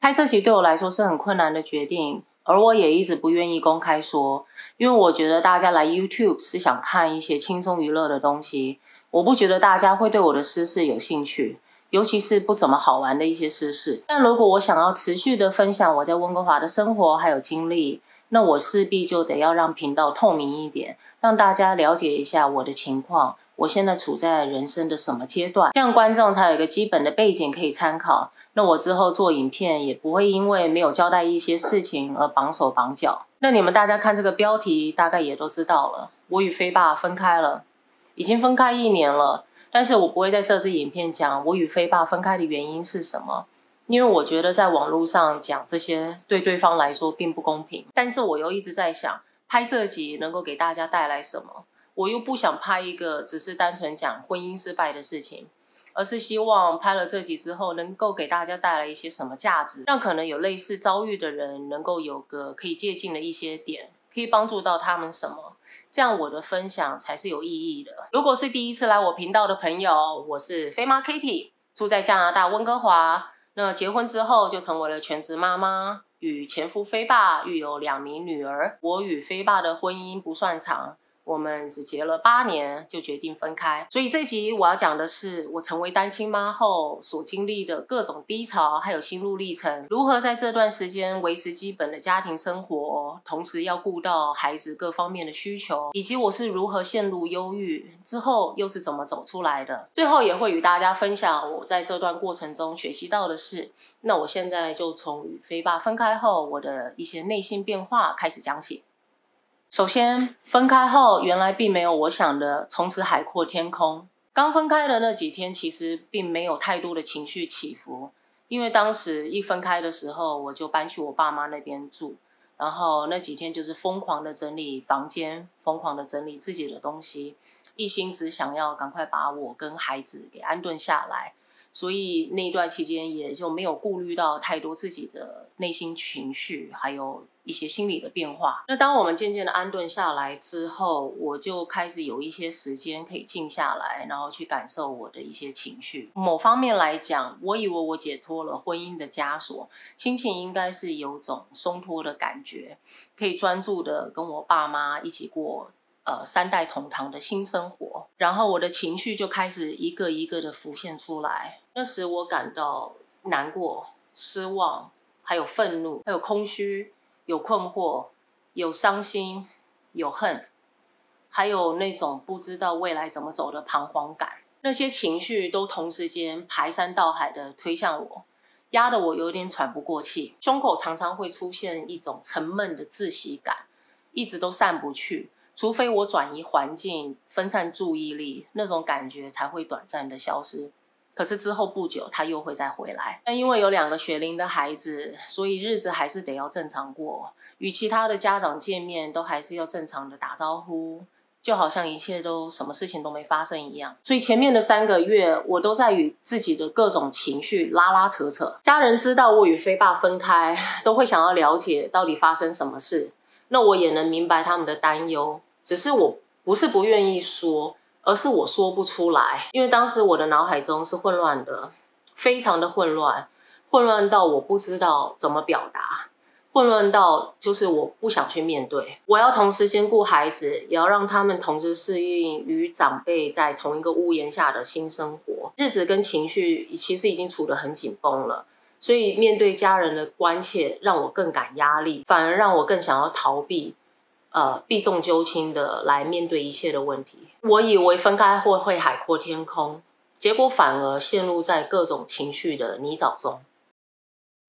拍这集对我来说是很困难的决定，而我也一直不愿意公开说，因为我觉得大家来 YouTube 是想看一些轻松娱乐的东西，我不觉得大家会对我的私事有兴趣，尤其是不怎么好玩的一些私事。但如果我想要持续的分享我在温哥华的生活还有经历，那我势必就得要让频道透明一点，让大家了解一下我的情况，我现在处在人生的什么阶段，这样观众才有一个基本的背景可以参考。那我之后做影片也不会因为没有交代一些事情而绑手绑脚。那你们大家看这个标题大概也都知道了，我与飞爸分开了，已经分开1年了，但是我不会在这支影片讲我与飞爸分开的原因是什么，因为我觉得在网络上讲这些对对方来说并不公平。但是我又一直在想，拍这集能够给大家带来什么，我又不想拍一个只是单纯讲婚姻失败的事情，而是希望拍了这集之后能够给大家带来一些什么价值，让可能有类似遭遇的人能够有个可以借鉴的一些点，可以帮助到他们什么，这样我的分享才是有意义的。如果是第一次来我频道的朋友，我是飞妈 Kitty， 住在加拿大温哥华，那结婚之后就成为了全职妈妈，与前夫飞爸育有2名女儿。我与飞爸的婚姻不算长，我们只结了8年就决定分开，所以这集我要讲的是我成为单亲妈后所经历的各种低潮，还有心路历程，如何在这段时间维持基本的家庭生活，同时要顾到孩子各方面的需求，以及我是如何陷入忧郁，之后又是怎么走出来的。最后也会与大家分享我在这段过程中学习到的事。那我现在就从与飞爸分开后我的一些内心变化开始讲起。首先，分开后原来并没有我想的从此海阔天空。刚分开的那几天其实并没有太多的情绪起伏，因为当时一分开的时候我就搬去我爸妈那边住，然后那几天就是疯狂的整理房间，疯狂的整理自己的东西，一心只想要赶快把我跟孩子给安顿下来，所以那一段期间也就没有顾虑到太多自己的内心情绪，还有一些心理的变化。那当我们渐渐的安顿下来之后，我就开始有一些时间可以静下来，然后去感受我的一些情绪。某方面来讲，我以为我解脱了婚姻的枷锁，心情应该是有种松脱的感觉，可以专注的跟我爸妈一起过3代同堂的新生活，然后我的情绪就开始一个一个的浮现出来。那时我感到难过、失望，还有愤怒，还有空虚，有困惑，有伤心，有恨，还有那种不知道未来怎么走的彷徨感。那些情绪都同时间排山倒海的推向我，压得我有点喘不过气，胸口常常会出现一种沉闷的窒息感，一直都散不去。除非我转移环境，分散注意力，那种感觉才会短暂的消失。可是之后不久，它又会再回来。但因为有2个学龄的孩子，所以日子还是得要正常过。与其他的家长见面，都还是要正常的打招呼，就好像一切都什么事情都没发生一样。所以前面的3个月，我都在与自己的各种情绪拉拉扯扯。家人知道我与飞爸分开，都会想要了解到底发生什么事。那我也能明白他们的担忧，只是我不是不愿意说，而是我说不出来。因为当时我的脑海中是混乱的，非常的混乱，混乱到我不知道怎么表达，混乱到就是我不想去面对。我要同时兼顾孩子，也要让他们同时适应与长辈在同一个屋檐下的新生活。日子跟情绪其实已经处得很紧绷了，所以面对家人的关切让我更感压力，反而让我更想要逃避，避重就轻的来面对一切的问题。我以为分开后会海阔天空，结果反而陷入在各种情绪的泥沼中。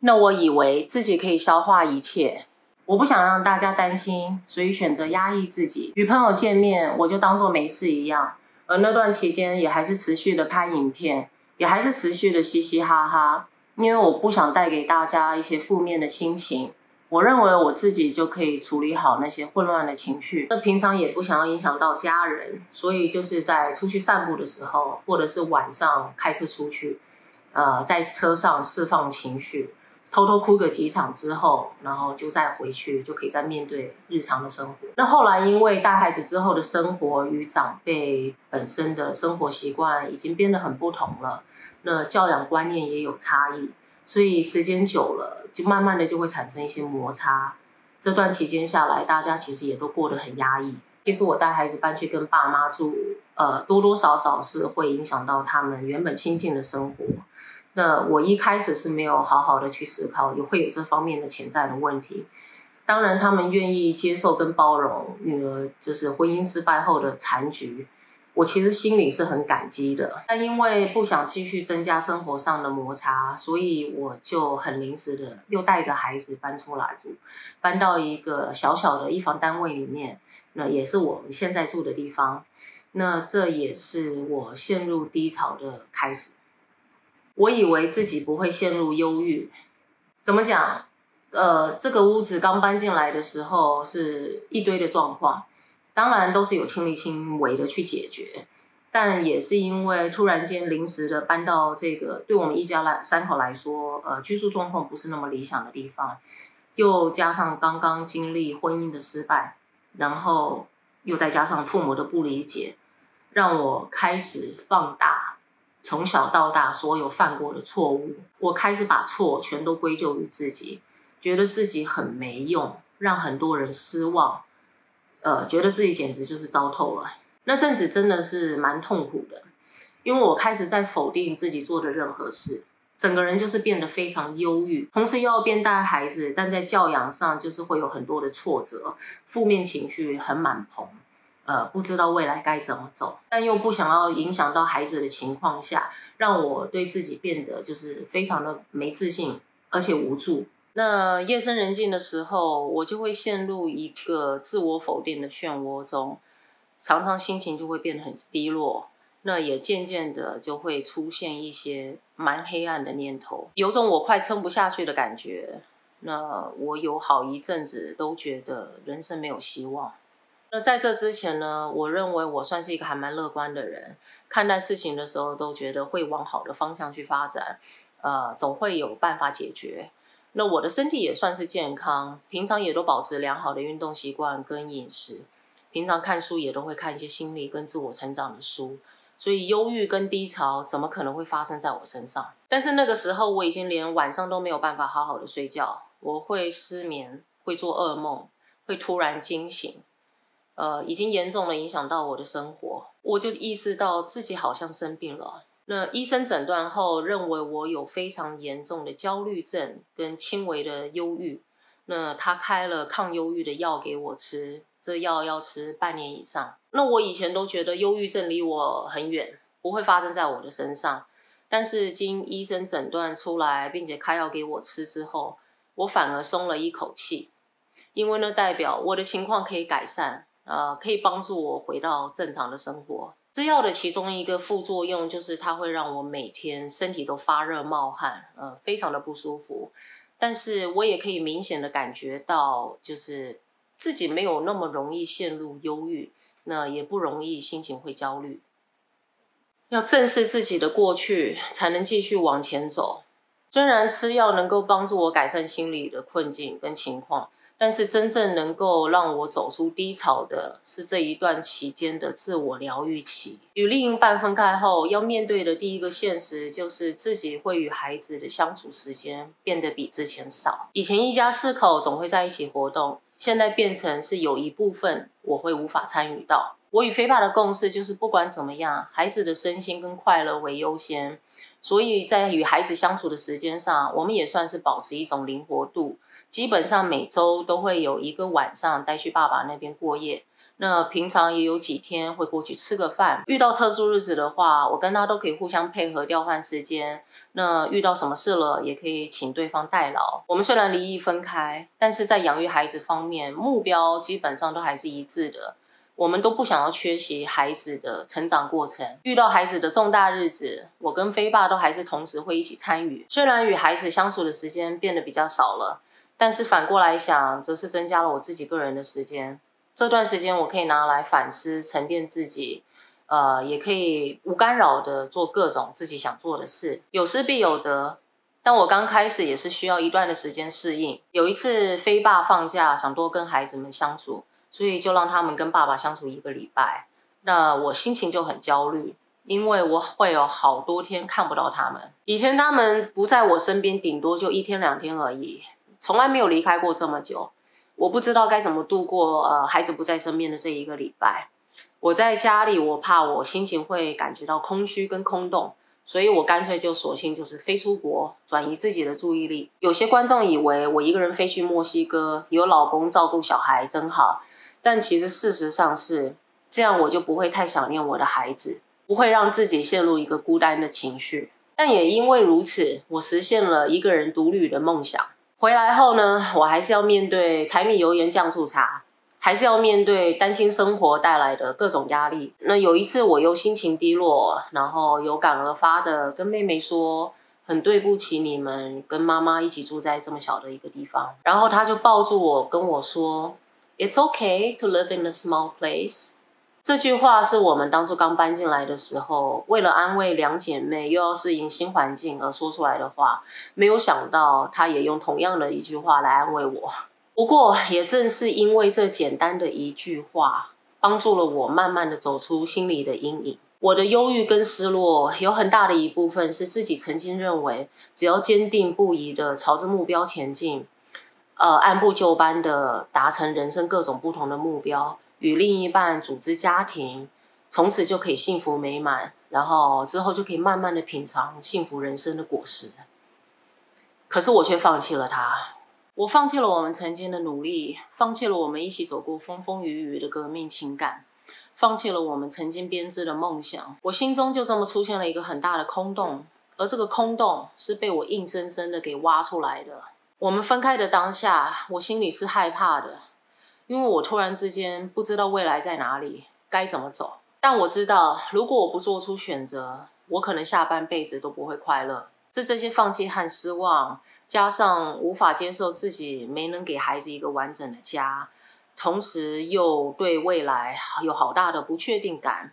那我以为自己可以消化一切，我不想让大家担心，所以选择压抑自己。与朋友见面，我就当作没事一样，而那段期间也还是持续的拍影片，也还是持续的嘻嘻哈哈，因为我不想带给大家一些负面的心情。我认为我自己就可以处理好那些混乱的情绪，那平常也不想要影响到家人，所以就是在出去散步的时候，或者是晚上开车出去，在车上释放情绪，偷偷哭个几场之后，然后就再回去，就可以再面对日常的生活。那后来因为带孩子之后的生活与长辈本身的生活习惯已经变得很不同了，那教养观念也有差异，所以时间久了，就慢慢的就会产生一些摩擦。这段期间下来，大家其实也都过得很压抑。其实我带孩子搬去跟爸妈住，多多少少是会影响到他们原本亲近的生活。那我一开始是没有好好的去思考，也会有这方面的潜在的问题。当然，他们愿意接受跟包容女儿就是婚姻失败后的残局，我其实心里是很感激的。但因为不想继续增加生活上的摩擦，所以我就很临时的又带着孩子搬出来住，搬到一个小小的一房单位里面，那也是我们现在住的地方。那这也是我陷入低潮的开始。我以为自己不会陷入忧郁，怎么讲？这个屋子刚搬进来的时候是一堆的状况，当然都是有亲力亲为的去解决，但也是因为突然间临时的搬到这个对我们一家三口来说，居住状况不是那么理想的地方，又加上刚刚经历婚姻的失败，然后又再加上父母的不理解，让我开始放大从小到大所有犯过的错误，我开始把错全都归咎于自己，觉得自己很没用，让很多人失望，觉得自己简直就是糟透了。那阵子真的是蛮痛苦的，因为我开始在否定自己做的任何事，整个人就是变得非常忧郁，同时又要边带孩子，但在教养上就是会有很多的挫折，负面情绪很满棚。不知道未来该怎么走，但又不想要影响到孩子的情况下，让我对自己变得就是非常的没自信，而且无助。那夜深人静的时候，我就会陷入一个自我否定的漩涡中，常常心情就会变得很低落。那也渐渐的就会出现一些蛮黑暗的念头，有种我快撑不下去的感觉。那我有好一阵子都觉得人生没有希望。那在这之前呢，我认为我算是一个还蛮乐观的人，看待事情的时候都觉得会往好的方向去发展，总会有办法解决。那我的身体也算是健康，平常也都保持良好的运动习惯跟饮食，平常看书也都会看一些心理跟自我成长的书，所以忧郁跟低潮怎么可能会发生在我身上？但是那个时候我已经连晚上都没有办法好好的睡觉，我会失眠，会做噩梦，会突然惊醒。已经严重的影响到我的生活，我就意识到自己好像生病了。那医生诊断后认为我有非常严重的焦虑症跟轻微的忧郁，那他开了抗忧郁的药给我吃，这药要吃半年以上。那我以前都觉得忧郁症离我很远，不会发生在我的身上，但是经医生诊断出来并且开药给我吃之后，我反而松了一口气，因为那代表我的情况可以改善，可以帮助我回到正常的生活。吃药的其中一个副作用就是它会让我每天身体都发热冒汗，非常的不舒服。但是我也可以明显的感觉到，就是自己没有那么容易陷入忧郁，那也不容易心情会焦虑。要正视自己的过去，才能继续往前走。虽然吃药能够帮助我改善心理的困境跟情况，但是真正能够让我走出低潮的是这一段期间的自我疗愈期。与另一半分开后，要面对的第一个现实就是自己会与孩子的相处时间变得比之前少。以前一家4口总会在一起活动，现在变成是有一部分我会无法参与到。我与飞爸的共识就是不管怎么样，孩子的身心跟快乐为优先，所以在与孩子相处的时间上，我们也算是保持一种灵活度。基本上每周都会有一个晚上带去爸爸那边过夜，那平常也有几天会过去吃个饭。遇到特殊日子的话，我跟他都可以互相配合调换时间，那遇到什么事了也可以请对方代劳。我们虽然离异分开，但是在养育孩子方面目标基本上都还是一致的，我们都不想要缺席孩子的成长过程。遇到孩子的重大日子，我跟飞爸都还是同时会一起参与。虽然与孩子相处的时间变得比较少了，但是反过来想，则是增加了我自己个人的时间。这段时间我可以拿来反思、沉淀自己，也可以无干扰的做各种自己想做的事。有失必有得，但我刚开始也是需要一段的时间适应。有一次飞爸放假，想多跟孩子们相处，所以就让他们跟爸爸相处1个礼拜。那我心情就很焦虑，因为我会有好多天看不到他们。以前他们不在我身边，顶多就1天2天而已，从来没有离开过这么久。我不知道该怎么度过孩子不在身边的这1个礼拜。我在家里，我怕我心情会感觉到空虚跟空洞，所以我干脆就索性就是飞出国，转移自己的注意力。有些观众以为我一个人飞去墨西哥，有老公照顾小孩真好，但其实事实上是这样，我就不会太想念我的孩子，不会让自己陷入一个孤单的情绪。但也因为如此，我实现了一个人独旅的梦想。回来后呢，我还是要面对柴米油盐酱醋茶，还是要面对单亲生活带来的各种压力。那有一次我又心情低落，然后有感而发的跟妹妹说，很对不起你们跟妈妈一起住在这么小的一个地方。然后她就抱住我跟我说 It's okay to live in a small place。 这句话是我们当初刚搬进来的时候，为了安慰2姐妹又要适应新环境而说出来的话。没有想到她也用同样的一句话来安慰我。不过也正是因为这简单的一句话，帮助了我慢慢的走出心里的阴影。我的忧郁跟失落有很大的一部分是自己曾经认为只要坚定不移的朝着目标前进，按部就班的达成人生各种不同的目标，与另一半组织家庭，从此就可以幸福美满，然后之后就可以慢慢的品尝幸福人生的果实。可是我却放弃了它。我放弃了我们曾经的努力，放弃了我们一起走过风风雨雨的革命情感，放弃了我们曾经编织的梦想。我心中就这么出现了一个很大的空洞，而这个空洞是被我硬生生的给挖出来的。我们分开的当下，我心里是害怕的，因为我突然之间不知道未来在哪里，该怎么走。但我知道，如果我不做出选择，我可能下半辈子都不会快乐。是这些放弃和失望，加上无法接受自己没能给孩子一个完整的家，同时又对未来有好大的不确定感，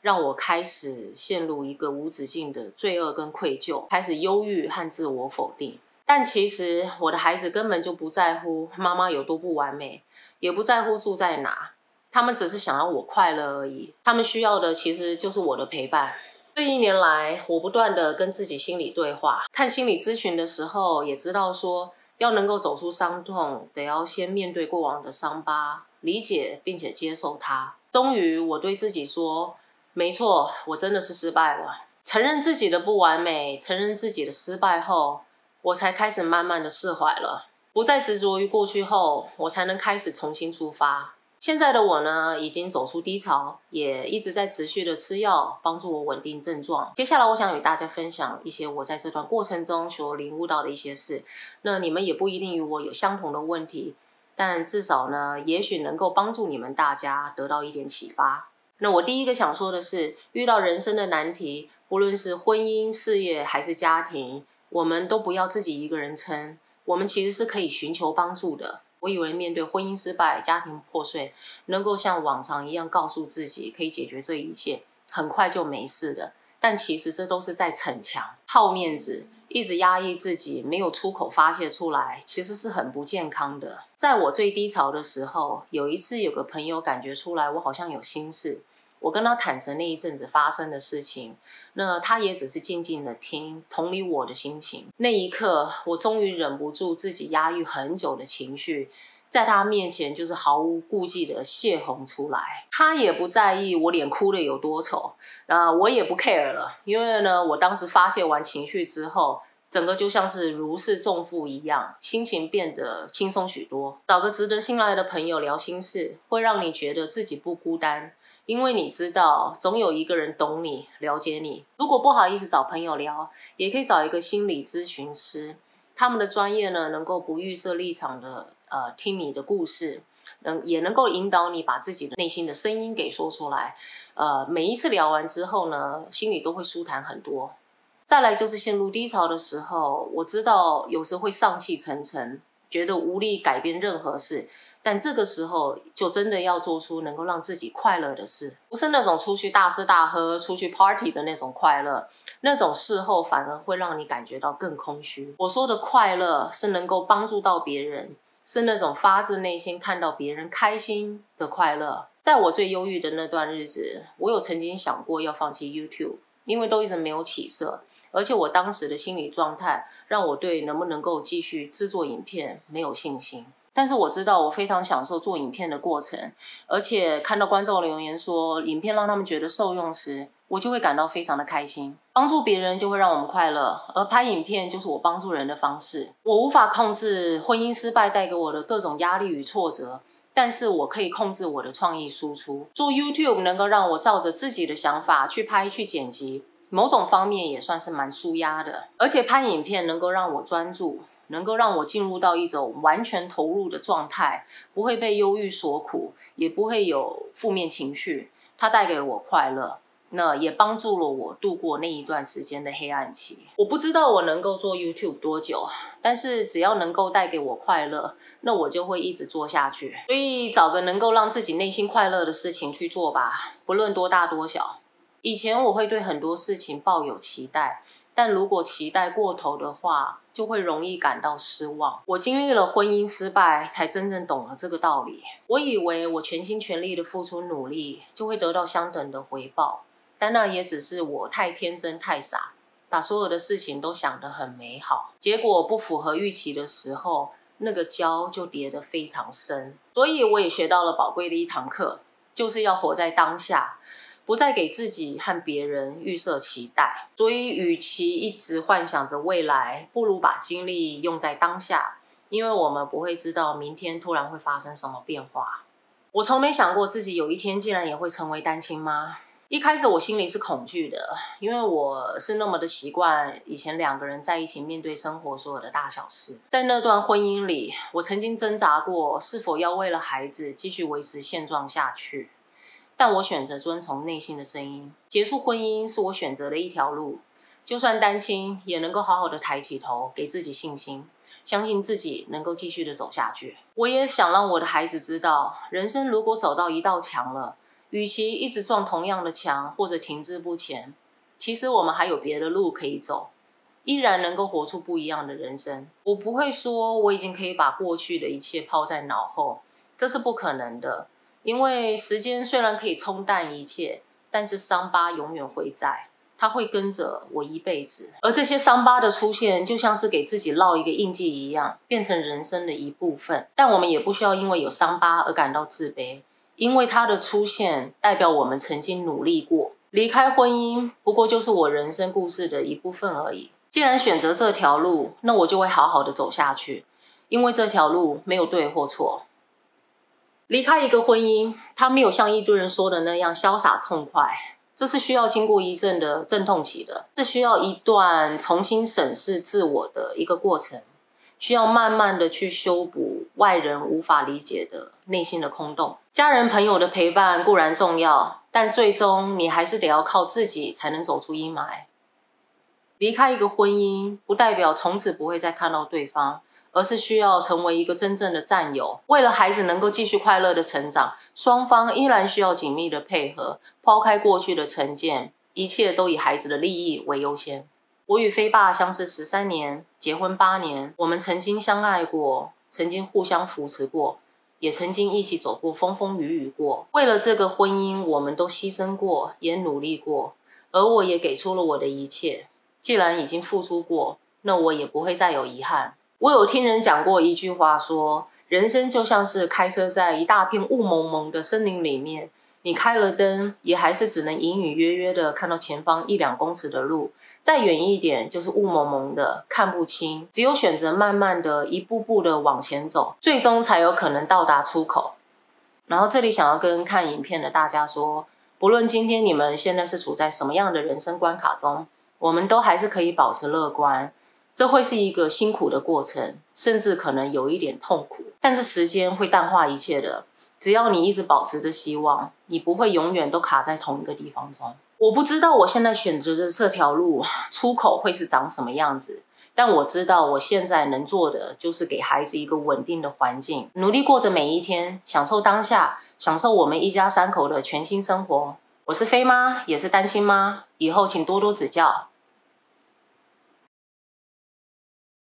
让我开始陷入一个无止境的罪恶跟愧疚，开始忧郁和自我否定。但其实我的孩子根本就不在乎妈妈有多不完美，也不在乎住在哪，他们只是想要我快乐而已。他们需要的其实就是我的陪伴。这1年来，我不断的跟自己心理对话，看心理咨询的时候也知道说，要能够走出伤痛，得要先面对过往的伤疤，理解并且接受它。终于我对自己说，没错，我真的是失败了。承认自己的不完美，承认自己的失败后，我才开始慢慢的释怀了。不再执着于过去后，我才能开始重新出发。现在的我呢，已经走出低潮，也一直在持续的吃药，帮助我稳定症状。接下来我想与大家分享一些我在这段过程中所领悟到的一些事。那你们也不一定与我有相同的问题，但至少呢，也许能够帮助你们大家得到一点启发。那我第一个想说的是，遇到人生的难题，不论是婚姻、事业还是家庭，我们都不要自己一个人撑，我们其实是可以寻求帮助的。我以为面对婚姻失败、家庭破碎，能够像往常一样告诉自己可以解决这一切，很快就没事的。但其实这都是在逞强、好面子，一直压抑自己，没有出口发泄出来，其实是很不健康的。在我最低潮的时候，有一次有个朋友感觉出来我好像有心事，我跟他坦诚那一阵子发生的事情，那他也只是静静的听，同理我的心情。那一刻，我终于忍不住自己压抑很久的情绪，在他面前就是毫无顾忌的泄洪出来。他也不在意我脸哭的有多丑，我也不 care 了，因为呢，我当时发泄完情绪之后，整个就像是如释重负一样，心情变得轻松许多。找个值得信赖的朋友聊心事，会让你觉得自己不孤单，因为你知道总有一个人懂你、了解你。如果不好意思找朋友聊，也可以找一个心理咨询师，他们的专业呢，能够不预设立场的听你的故事，也能够引导你把自己的内心的声音给说出来。每一次聊完之后呢，心里都会舒坦很多。再来就是陷入低潮的时候，我知道有时会丧气沉沉，觉得无力改变任何事，但这个时候就真的要做出能够让自己快乐的事，不是那种出去大吃大喝、出去 party 的那种快乐，那种事后反而会让你感觉到更空虚。我说的快乐是能够帮助到别人，是那种发自内心看到别人开心的快乐。在我最忧郁的那段日子，我有曾经想过要放弃 YouTube， 因为都一直没有起色，而且我当时的心理状态让我对能不能够继续制作影片没有信心。但是我知道我非常享受做影片的过程，而且看到观众留言说影片让他们觉得受用时，我就会感到非常的开心。帮助别人就会让我们快乐，而拍影片就是我帮助人的方式。我无法控制婚姻失败带给我的各种压力与挫折，但是我可以控制我的创意输出。做 YouTube 能够让我照着自己的想法去拍去剪辑，某种方面也算是蛮抒压的。而且拍影片能够让我专注，能够让我进入到一种完全投入的状态，不会被忧郁所苦，也不会有负面情绪，它带给了我快乐，那也帮助了我度过那一段时间的黑暗期。我不知道我能够做 YouTube 多久，但是只要能够带给我快乐，那我就会一直做下去。所以找个能够让自己内心快乐的事情去做吧，不论多大多小。以前我会对很多事情抱有期待，但如果期待过头的话，就会容易感到失望。我经历了婚姻失败，才真正懂了这个道理。我以为我全心全力的付出努力，就会得到相等的回报，但那也只是我太天真太傻，把所有的事情都想得很美好，结果不符合预期的时候，那个跤就跌得非常深。所以我也学到了宝贵的一堂课，就是要活在当下，不再给自己和别人预设期待。所以与其一直幻想着未来，不如把精力用在当下，因为我们不会知道明天突然会发生什么变化。我从没想过自己有一天竟然也会成为单亲妈。一开始我心里是恐惧的，因为我是那么的习惯以前2个人在一起面对生活所有的大小事。在那段婚姻里，我曾经挣扎过是否要为了孩子继续维持现状下去，但我选择遵从内心的声音。结束婚姻是我选择的一条路，就算单亲也能够好好的抬起头，给自己信心，相信自己能够继续的走下去。我也想让我的孩子知道，人生如果走到一道墙了，与其一直撞同样的墙或者停滞不前，其实我们还有别的路可以走，依然能够活出不一样的人生。我不会说我已经可以把过去的一切抛在脑后，这是不可能的，因为时间虽然可以冲淡一切，但是伤疤永远会在，它会跟着我一辈子。而这些伤疤的出现，就像是给自己烙一个印记一样，变成人生的一部分。但我们也不需要因为有伤疤而感到自卑，因为它的出现代表我们曾经努力过。离开婚姻不过就是我人生故事的一部分而已。既然选择这条路，那我就会好好的走下去，因为这条路没有对或错。离开一个婚姻，它没有像一堆人说的那样潇洒痛快，这是需要经过一阵的阵痛期的，这需要一段重新审视自我的一个过程，需要慢慢的去修补外人无法理解的内心的空洞。家人朋友的陪伴固然重要，但最终你还是得要靠自己才能走出阴霾。离开一个婚姻，不代表从此不会再看到对方，而是需要成为一个真正的战友。为了孩子能够继续快乐的成长，双方依然需要紧密的配合，抛开过去的成见，一切都以孩子的利益为优先。我与飞爸相识13年，结婚8年，我们曾经相爱过，曾经互相扶持过，也曾经一起走过风风雨雨过。为了这个婚姻，我们都牺牲过，也努力过，而我也给出了我的一切。既然已经付出过，那我也不会再有遗憾。我有听人讲过一句话说，人生就像是开车在一大片雾蒙蒙的森林里面，你开了灯，也还是只能隐隐约约的看到前方1-2公尺的路，再远一点就是雾蒙蒙的，看不清。只有选择慢慢的一步步的往前走，最终才有可能到达出口。然后这里想要跟看影片的大家说，不论今天你们现在是处在什么样的人生关卡中，我们都还是可以保持乐观。这会是一个辛苦的过程，甚至可能有一点痛苦，但是时间会淡化一切的。只要你一直保持着希望，你不会永远都卡在同一个地方中。我不知道我现在选择的这条路出口会是长什么样子，但我知道我现在能做的就是给孩子一个稳定的环境，努力过着每一天，享受当下，享受我们一家3口的全新生活。我是飞妈，也是单亲妈，以后请多多指教。